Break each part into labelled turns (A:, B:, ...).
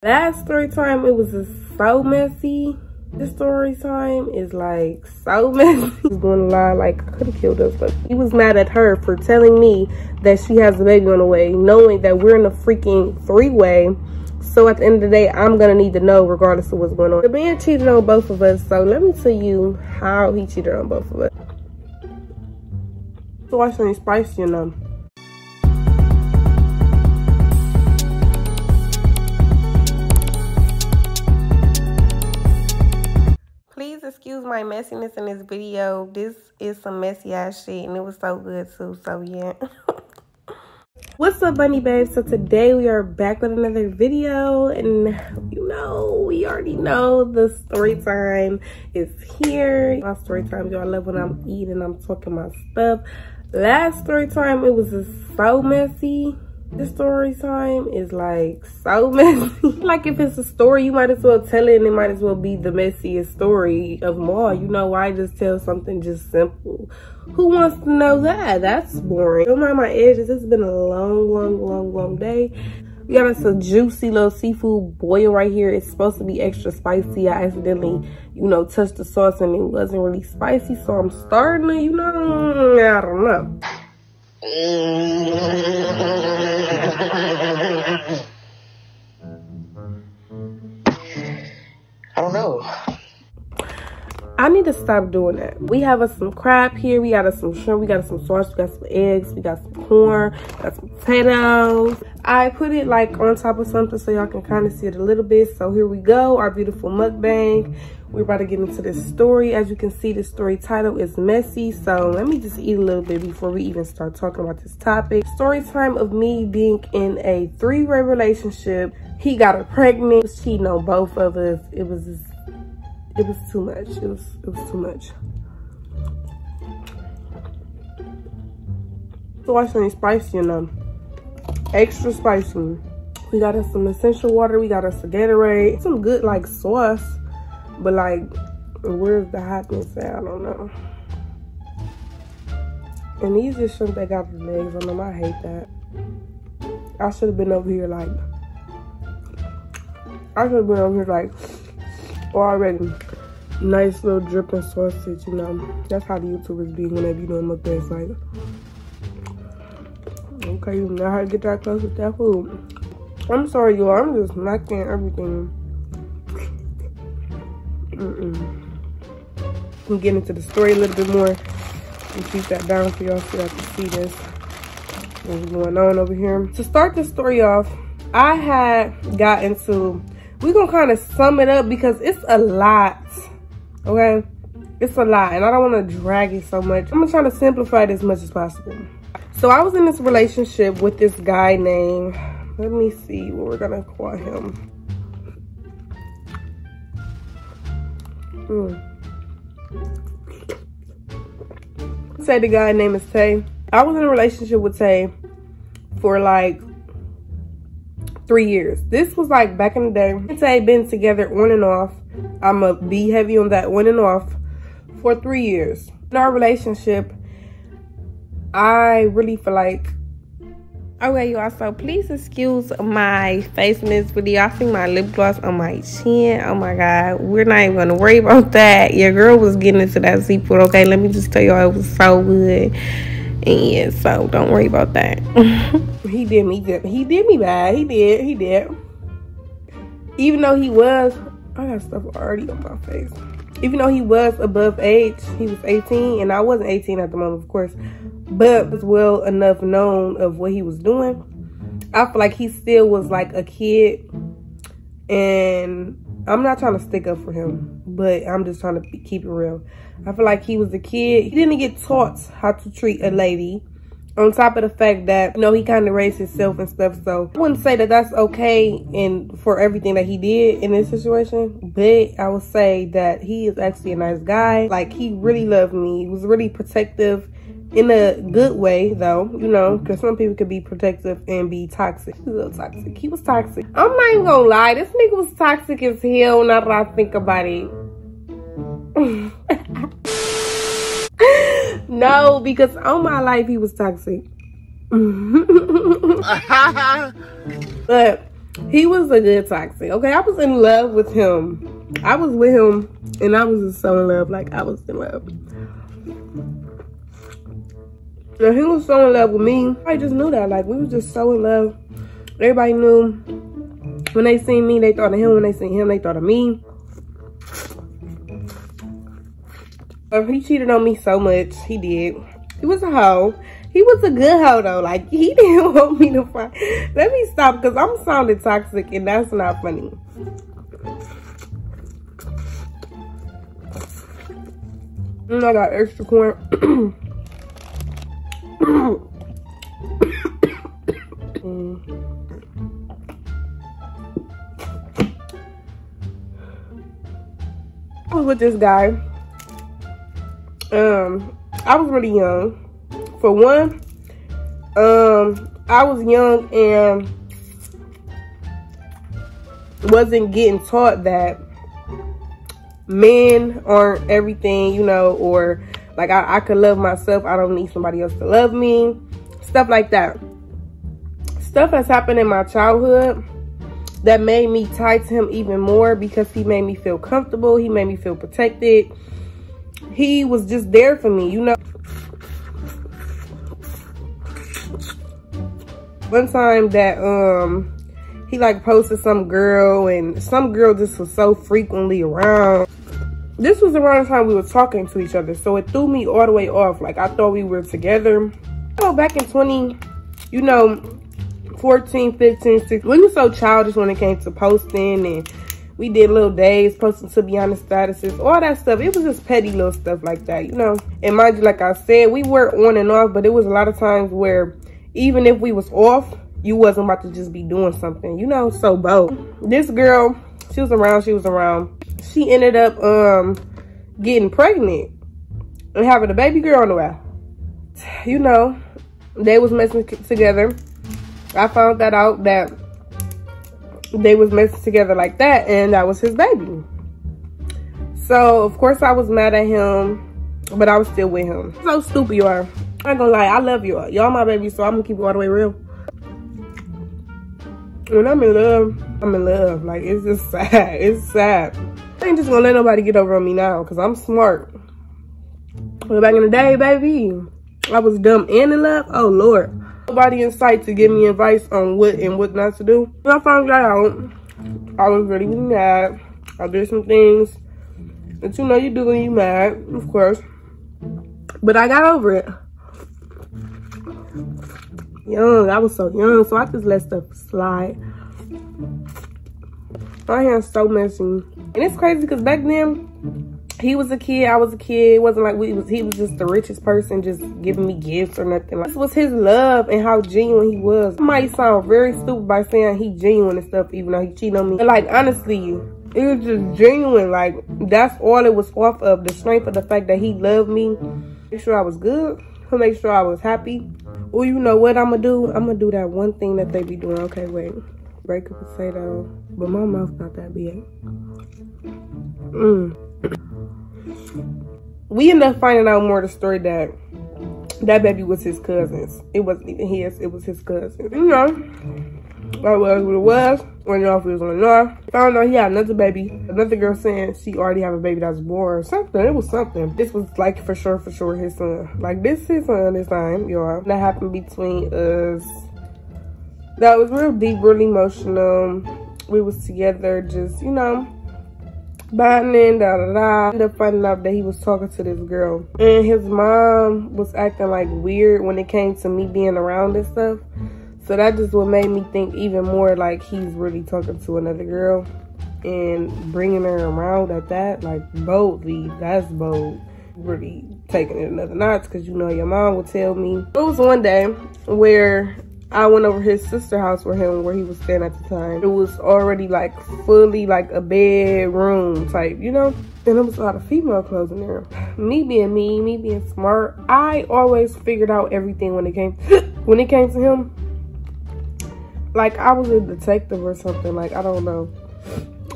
A: Last story time, it was just so messy. This story time is like so messy. He's going to lie, like I could have killed us, but he was mad at her for telling me that she has a baby on the way, knowing that we're in a freaking three-way. So at the end of the day, I'm gonna need to know regardless of what's going on. The man cheated on both of us, so let me tell you how he cheated on both of us. So watch something spicy, you know. Please excuse my messiness in this video. This is some messy ass shit and it was so good too, so yeah. What's up, Bundy Babe? So today we are back with another video, and you know, we already know the story time is here. My story time, y'all, I love when I'm eating, I'm talking my stuff. Last story time, it was just so messy. This story time is like so messy. Like if it's a story, you might as well tell it and it might as well be the messiest story of them all. You know, why just tell something just simple? Who wants to know that? That's boring. Don't mind my edges. It's been a long day. We got us a juicy little seafood boil right here. It's supposed to be extra spicy. I accidentally, you know, touched the sauce and it wasn't really spicy. So I'm starting to, you know, I don't know.
B: I don't know.
A: I need to stop doing that. We have us some crab here. We got us some shrimp. We got us some sauce. We got some eggs. We got some corn. We got some potatoes. I put it like on top of something so y'all can kind of see it a little bit. So here we go. Our beautiful mukbang. We're about to get into this story. As you can see, the story title is messy. So let me just eat a little bit before we even start talking about this topic. Story time of me being in a three-way relationship. He got her pregnant. He was cheating on both of us. It was too much. It was too much. So watch something spicy, you know. Extra spicy. We got us some essential water. We got us a Gatorade. Some good like sauce. But like, where's the hotness at? I don't know. And these are shrimp that got the legs on them. I hate that. I should have been over here like, already. Nice little dripping sausage, you know. That's how the YouTubers be when they be doing mukbangs. Like, okay, you know how to get that close with that food. I'm sorry, y'all. I'm just knocking everything. I'm getting into the story a little bit more and keep that down for y'all so y'all can see this. What's going on over here. To start the story off, I had got into, we're gonna kind of sum it up because it's a lot, okay? It's a lot and I don't want to drag it so much. I'm gonna try to simplify it as much as possible. So I was in this relationship with this guy named, let me see what we're gonna call him. Say the guy name is Tay. I was in a relationship with Tay for like 3 years. This was like back in the day. Me and Tay been together on and off. I'ma be heavy on that on and off for 3 years. In our relationship, I really feel like, okay, y'all, so please excuse my face in this video. I see my lip gloss on my chin. Oh my God, we're not even gonna worry about that. Your girl was getting into that seafood, okay? Let me just tell y'all, it was so good. And yeah, so don't worry about that. He did me bad. He did. Even though he was, I got stuff already on my face. Even though he was above age, he was 18, and I wasn't 18 at the moment, of course, but was well enough known of what he was doing. I feel like he still was like a kid, and I'm not trying to stick up for him, but I'm just trying to keep it real. I feel like he was a kid. He didn't get taught how to treat a lady. On top of the fact that, you know, he kind of raised himself and stuff. So I wouldn't say that that's okay and for everything that he did in this situation. But I would say that he is actually a nice guy. Like, he really loved me. He was really protective in a good way, though, you know, because some people could be protective and be toxic. He was a little toxic. He was toxic. I'm not even gonna lie. This nigga was toxic as hell now that I think about it. No, because all my life he was toxic. But He was a good toxic. Okay, I was in love with him. I was with him and I was just so in love. Like, I was in love. And he was so in love with me. I just knew that. Like, we was just so in love. Everybody knew. When they seen me, they thought of him. When they seen him, they thought of me. He cheated on me so much. He did. He was a hoe. He was a good hoe though. Like, he didn't want me to fight. Let me stop because I'm sounding toxic and that's not funny. And I got extra corn. I was with this guy. I was really young. For one, I was young and wasn't getting taught that men aren't everything, you know, or like I could love myself. I don't need somebody else to love me. Stuff like that. Stuff has happened in my childhood that made me tied to him even more because he made me feel comfortable. He made me feel protected. He was just there for me, you know. One time that he like posted some girl and some girl just was so frequently around. This was around the time we were talking to each other, so it threw me all the way off. Like, I thought we were together. You know, back in 14, 15, 16, we were so childish when it came to posting, and we did little days posting to be honest statuses, all that stuff. It was just petty little stuff like that, you know. And mind you, like I said, we were on and off, but it was a lot of times where even if we was off, you wasn't about to just be doing something, you know. So both. This girl, she was around. She ended up getting pregnant and having a baby girl on the way. You know, they was messing together. I found that out that they was messing together like that, and that was his baby. So of course I was mad at him, but I was still with him. So stupid you are. I ain't gonna lie, I love you. Y'all my baby, so I'm gonna keep it all the way real. When I'm in love, I'm in love. Like, it's just sad. It's sad. I ain't just gonna let nobody get over on me now, because I'm smart. But back in the day, baby, I was dumb and in love. Oh, Lord. Nobody in sight to give me advice on what and what not to do. When I found that out, I was really mad. I did some things that you know you do when you mad, of course. But I got over it. Young, I was so young, so I just let stuff slide. My hair's so messy. And it's crazy because back then, he was a kid, I was a kid. It wasn't like he was just the richest person just giving me gifts or nothing. Like, this was his love and how genuine he was. I might sound very stupid by saying he genuine and stuff, even though he cheated on me. But like, honestly, it was just genuine. Like, that's all it was off of. The strength of the fact that he loved me. Make sure I was good. He'll make sure I was happy. Oh, you know what I'm gonna do? I'm gonna do that one thing that they be doing. Okay, wait. Break a potato. But my mouth's not that big. We ended up finding out more of the story that that baby was his cousin's. It wasn't even his, it was his cousin. You know, that was what it was. Went off, it was on the north. Found out he had another baby. Another girl saying she already have a baby that was born or something. It was something. This was like for sure his son. Like, this is his son this time, y'all. That happened between us. That was real deep, really emotional. We was together just, you know, bonding, Ended up finding out that he was talking to this girl. And his mom was acting like weird when it came to me being around and stuff. So that just what made me think even more like he's really talking to another girl and bringing her around at that, like, boldly. That's bold. Really taking it another notch, because you know your mom would tell me. It was one day where I went over his sister's house with him where he was staying at the time. It was already like fully like a bedroom type, you know? And there was a lot of female clothes in there. Me being smart, I always figured out everything when it came to him. Like, I was a detective or something, like, I don't know.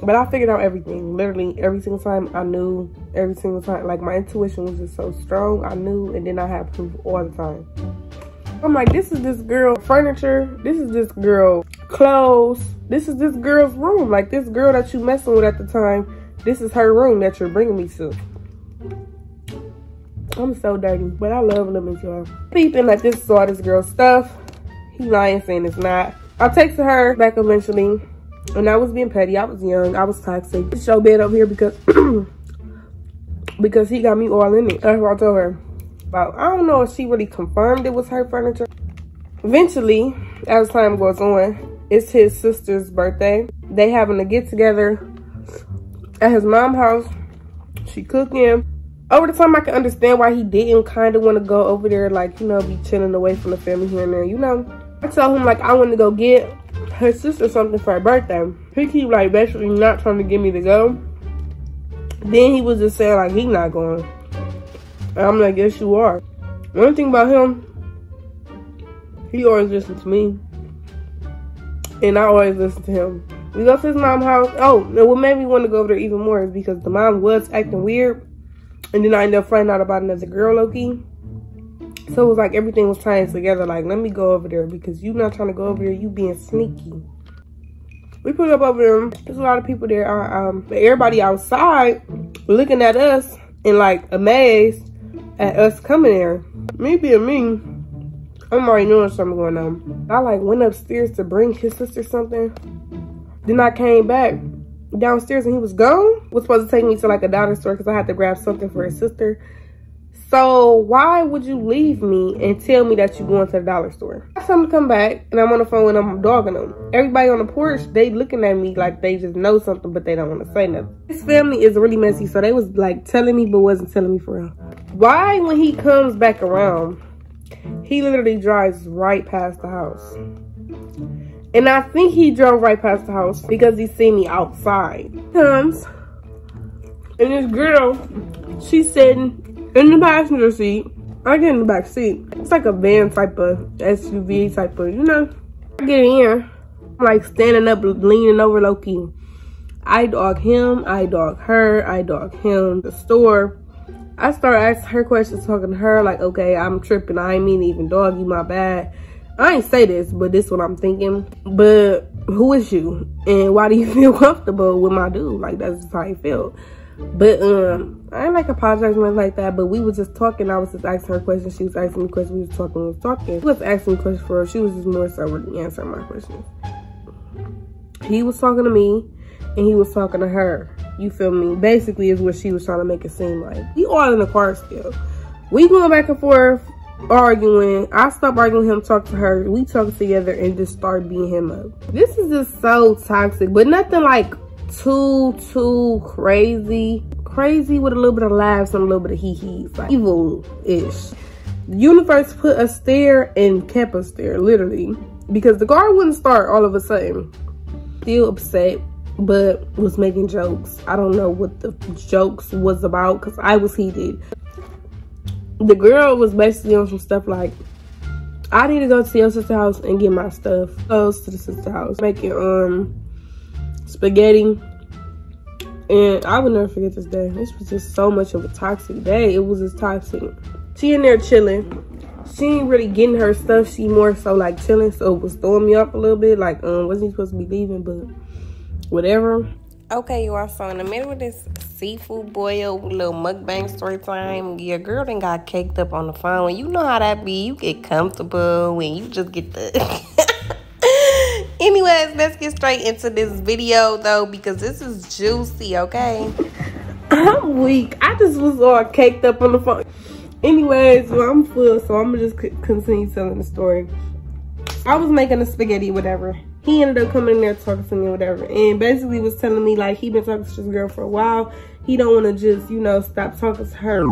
A: But I figured out everything. Literally, every single time I knew. Every single time. Like, my intuition was just so strong. I knew, and then I had proof all the time. I'm like, this is this girl furniture. This is this girl clothes. this is this girl's room. Like, this girl that you messing with at the time, this is her room that you're bringing me to. I'm so dirty, but I love lemons, y'all. Peeping like this is all this girl's stuff. He lying saying it's not. I texted her back eventually, and I was being petty. I was young. I was toxic. It's your bed over here because because he got me all in it. That's what I told her. But I don't know if she really confirmed it was her furniture. Eventually, as time goes on, it's his sister's birthday. They having a get together at his mom's house. She cooking. Over the time, I can understand why he didn't kind of want to go over there, like, you know, be chilling away from the family here and there, you know. I told him, like, I want to go get her sister something for her birthday. He keep, like, basically not trying to get me to go. Then he was just saying, like, he not going. And I'm like, yes, you are. One thing about him, he always listens to me. And I always listen to him. We go to his mom's house. Oh, and what made me want to go over there even more is because the mom was acting weird. And then I ended up finding out about another girl, Loki. So it was like everything was tying together. Like, let me go over there because you not trying to go over there. You being sneaky. We put up over there. There's a lot of people there. But everybody outside looking at us and like amazed at us coming there. Me being me, I'm already knowing something going on. I like went upstairs to bring his sister something. Then I came back downstairs and he was gone. Was supposed to take me to like a dollar store because I had to grab something for his sister. So why would you leave me and tell me that you're going to the dollar store? I told him to come back and I'm on the phone with him, dogging them. Everybody on the porch, they looking at me like they just know something, but they don't want to say nothing. His family is really messy, so they was like telling me but wasn't telling me for real. Why when he comes back around, he literally drives right past the house. And I think he drove right past the house because he seen me outside. Comes, and this girl, she's sitting in the passenger seat. I get in the back seat. It's like a van type of SUV type of, you know. I get in, I'm like standing up, leaning over low key. I dog him, I dog her, I dog him. The store. I start asking her questions, talking to her like, okay, I'm tripping. I ain't mean to even dog you, my bad. I ain't say this, but this is what I'm thinking. But who is you? And why do you feel comfortable with my dude? Like, that's just how I felt. But I ain't like apologizing or like that. But we was just talking. I was just asking her questions. She was asking me questions. We was talking. He was asking me questions for her. She was just more so really answering my questions. He was talking to me, and he was talking to her. You feel me? Basically, is what she was trying to make it seem like. We all in the car still. We going back and forth, arguing. I stopped arguing with him, talk to her. We talk together and just start beating him up. This is just so toxic, but nothing like too crazy with a little bit of laughs and a little bit of hee-hees, like evil-ish. The universe put us there and kept us there, literally, because the car wouldn't start all of a sudden. Still upset, but was making jokes. I don't know what the jokes was about because I was heated. The girl was basically on some stuff like, I need to go to your sister's house and get my stuff. Goes to the sister's house, making spaghetti. And I would never forget this day. This was just so much of a toxic day. It was just toxic. She in there chilling. She ain't really getting her stuff. She more so like chilling. So it was throwing me up a little bit. Like, wasn't he supposed to be leaving? But whatever. Okay, you all. So in the middle of this seafood boil, little mukbang story time, your girl done got caked up on the phone. And you know how that be. You get comfortable when you just get the... Anyways, let's get straight into this video though, because this is juicy, okay? I'm weak. I just was all caked up on the phone. Anyways, well, I'm full, so I'm gonna just continue telling the story. I was making a spaghetti, whatever. He ended up coming in there talking to me, whatever, and basically was telling me like he been talking to this girl for a while. He don't want to just, you know, stop talking to her.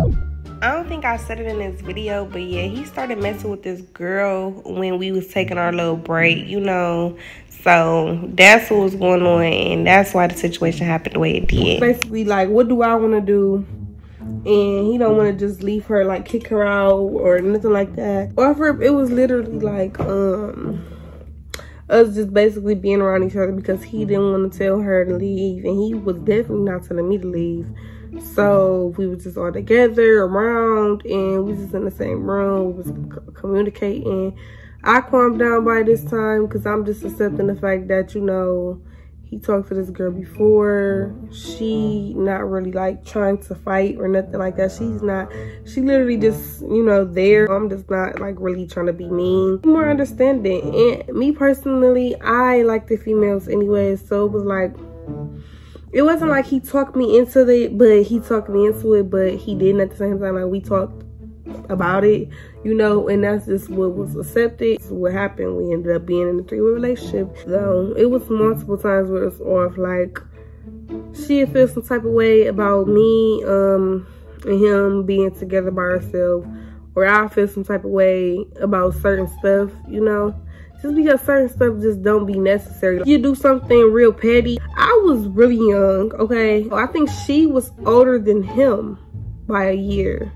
A: I don't think I said it in this video, but yeah, he started messing with this girl when we was taking our little break, you know. So that's what was going on, and that's why the situation happened the way it did. Basically, like, what do I want to do? And he don't want to just leave her, like, kick her out or nothing like that. Or it was literally like us just basically being around each other because he didn't want to tell her to leave, and he was definitely not telling me to leave. So we were just all together around, and we was just in the same room. We was communicating. I calmed down by this time because I'm just accepting the fact that, you know, he talked to this girl before. She not really like trying to fight or nothing like that. She literally just, you know, there. I'm just not like really trying to be mean. More understanding. And me personally, I like the females anyway. So it was like, it wasn't like he talked me into it, but he talked me into it, but he didn't at the same time. Like we talked about it, you know, and that's just what was accepted. So what happened, we ended up being in a 3-way relationship. So it was multiple times where it's off, like she'd feel some type of way about me and him being together by ourselves, or I feel some type of way about certain stuff, you know, just because certain stuff just don't be necessary. You do something real petty. I was really young, okay? I think she was older than him by a year.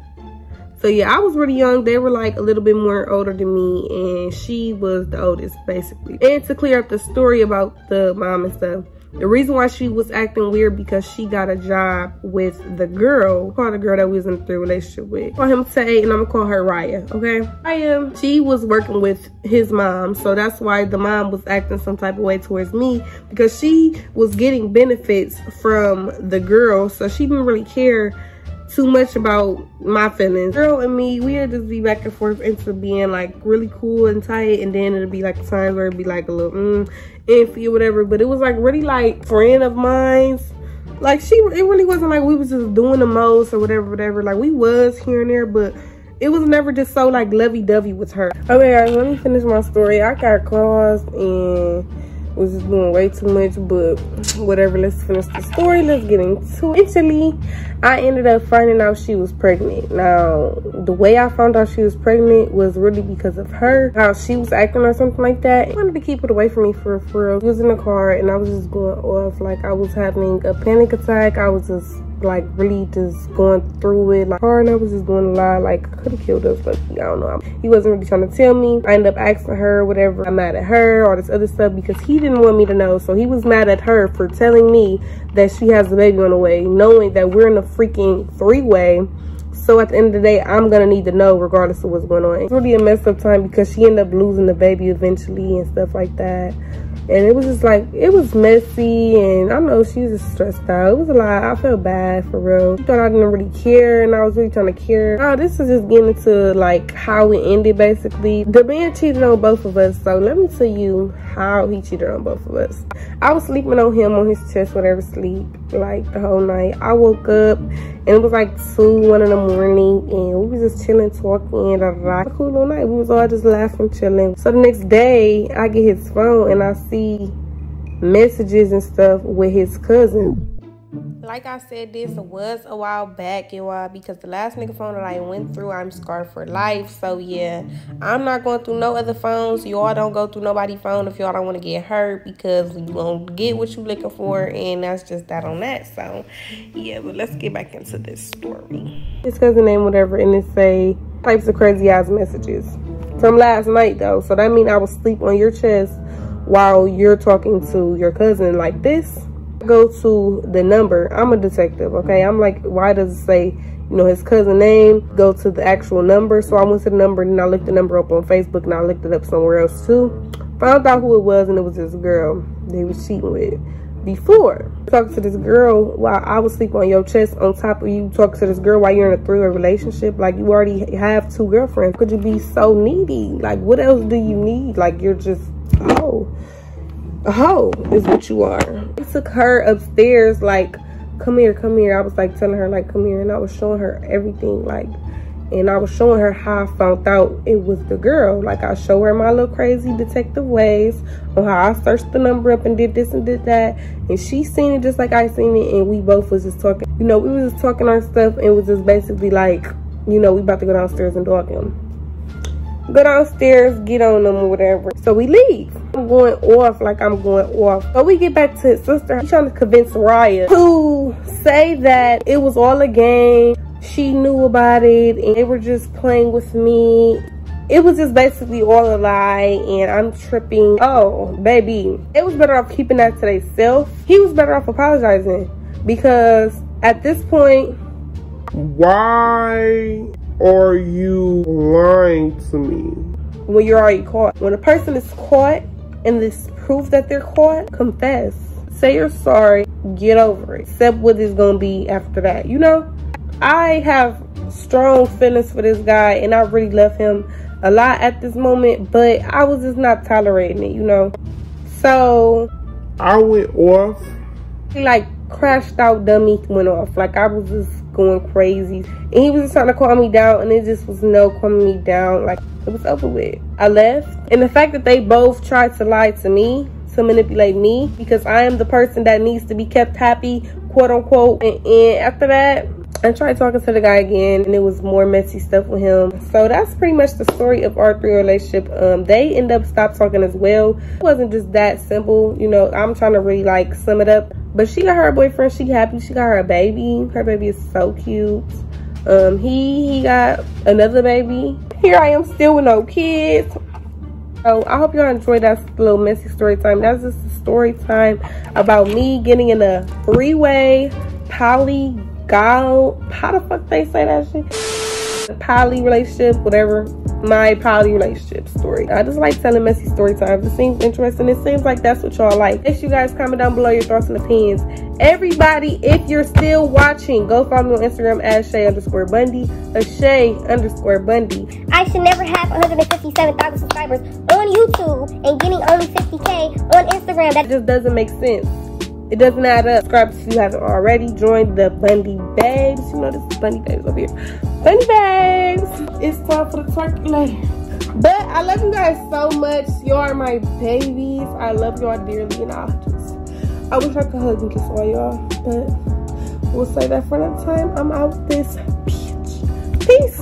A: So yeah, I was really young. They were like a little bit more older than me, and she was the oldest basically. And to clear up the story about the mom and stuff, the reason why she was acting weird because she got a job with the girl, called the girl that we was in a 3 relationship with. Call him Tay, and I'm gonna call her Raya, okay? Raya, she was working with his mom, so that's why the mom was acting some type of way towards me, because she was getting benefits from the girl, so she didn't really care too much about my feelings. Girl and me, we'd just be back and forth into being like really cool and tight, and then it'd be like times where it'd be like a little iffy or whatever, but it was like really like friend of mine's. Like it really wasn't like we was just doing the most or whatever. Like we was here and there, but it was never just so like lovey-dovey with her. Okay guys, let me finish my story. I got crossed and was just doing way too much, but whatever, let's finish the story. Let's get into it. Eventually, I ended up finding out she was pregnant. Now, the way I found out she was pregnant was really because of her, how she was acting or something like that. I wanted to keep it away from me for real. I was in the car and I was just going off, like I was having a panic attack. I was just like really just going through it, like hard, and I was just doing a lot. Like I could have killed us, but I don't know, he wasn't really trying to tell me. I ended up asking her whatever, I'm mad at her, all this other stuff, because he didn't want me to know. So he was mad at her for telling me that she has a baby on the way, knowing that we're in a freaking 3-way. So at the end of the day, I'm gonna need to know regardless of what's going on. It's really a messed up time because she ended up losing the baby eventually and stuff like that. And it was just like, it was messy, and I know she was just stressed out. It was a lot. I felt bad for real. She thought I didn't really care, and I was really trying to care. Oh, this is just getting into like how it ended basically. The man cheated on both of us, so let me tell you how he cheated on both of us. I was sleeping on him on his chest, whatever, sleep like the whole night. I woke up and it was like 1 in the morning, and we was just chilling, talking, a cool little night. We was all just laughing, chilling. So the next day, I get his phone and I see messages and stuff with his cousin. Like I said, this was a while back, y'all, because the last nigga phone that I went through, I'm scarred for life. So yeah, I'm not going through no other phones. Y'all don't go through nobody's phone if y'all don't want to get hurt, because you won't get what you looking for, and that's just that on that. So yeah, but let's get back into this story. His cousin name, whatever, and it say types of crazy ass messages from last night though. So that mean I was asleep on your chest while you're talking to your cousin like this. Go to the number. I'm a detective, okay? I'm like, why does it say, you know, his cousin name? Go to the actual number. So I went to the number, and I looked the number up on Facebook, and I looked it up somewhere else too. Found out who it was, and it was this girl they was cheating with before. Talking to this girl while I was sleeping on your chest, on top of you talking to this girl while you're in a 3-way relationship. Like, you already have 2 girlfriends. Could you be so needy? Like, what else do you need? Like, you're just, a hoe is what you are. I took her upstairs, like, come here. I was like telling her, like, come here, and I was showing her everything, like, and I was showing her how I found out it was the girl. Like, I show her my little crazy detective ways on how I searched the number up and did this and did that, and she seen it just like I seen it, and we both was just talking, you know, we was just talking our stuff, and it was just basically like, you know, we about to go downstairs and dog him. Go downstairs, get on them or whatever. So we leave. I'm going off, like I'm going off. But we get back to his sister. He's trying to convince Raya to say that it was all a game. She knew about it and they were just playing with me. It was just basically all a lie, and I'm tripping. Oh, baby. It was better off keeping that to themselves. He was better off apologizing, because at this point,
B: why are you lying to me?
A: when you're already caught. When a person is caught and this proof that they're caught, confess. Say you're sorry, get over it. Accept what it's gonna be after that, you know? I have strong feelings for this guy and I really love him a lot at this moment, but I was just not tolerating it, you know? So I went off. Like crashed out dummy went off. Like I was just going crazy. And he was just trying to calm me down and it just was no calming me down. Like it was over with. I left. And the fact that they both tried to lie to me, to manipulate me, because I am the person that needs to be kept happy, quote unquote. And after that, I tried talking to the guy again and it was more messy stuff with him. So that's pretty much the story of our 3 relationship. They end up stopped talking as well. It wasn't just that simple, you know. I'm trying to really like sum it up. But she got her boyfriend, she happy, she got her a baby. Her baby is so cute. He got another baby. Here I am still with no kids. So I hope y'all enjoyed that little messy story time. That's just a story time about me getting in a 3-way polygal, how the fuck they say that shit? A poly relationship, whatever. My poly relationship story. I just like telling messy story times. It seems interesting. It seems like that's what y'all like. Make sure you guys comment down below your thoughts and opinions. Everybody, if you're still watching, go follow me on Instagram at Ashaee_Bundy. Ashaee_Bundy.
B: I should never have 157,000 subscribers on YouTube and getting only 50K on Instagram. That
A: just doesn't make sense. It doesn't add up. Subscribe if you haven't already. Join the Bundy Babes. You know, this is Bundy Babes over here. Bundy Babes. It's time for the turkey lady. But I love you guys so much. You are my babies. I love y'all dearly. And I wish I could hug and kiss all y'all. But we'll say that for another time. I'm out this bitch. Peace.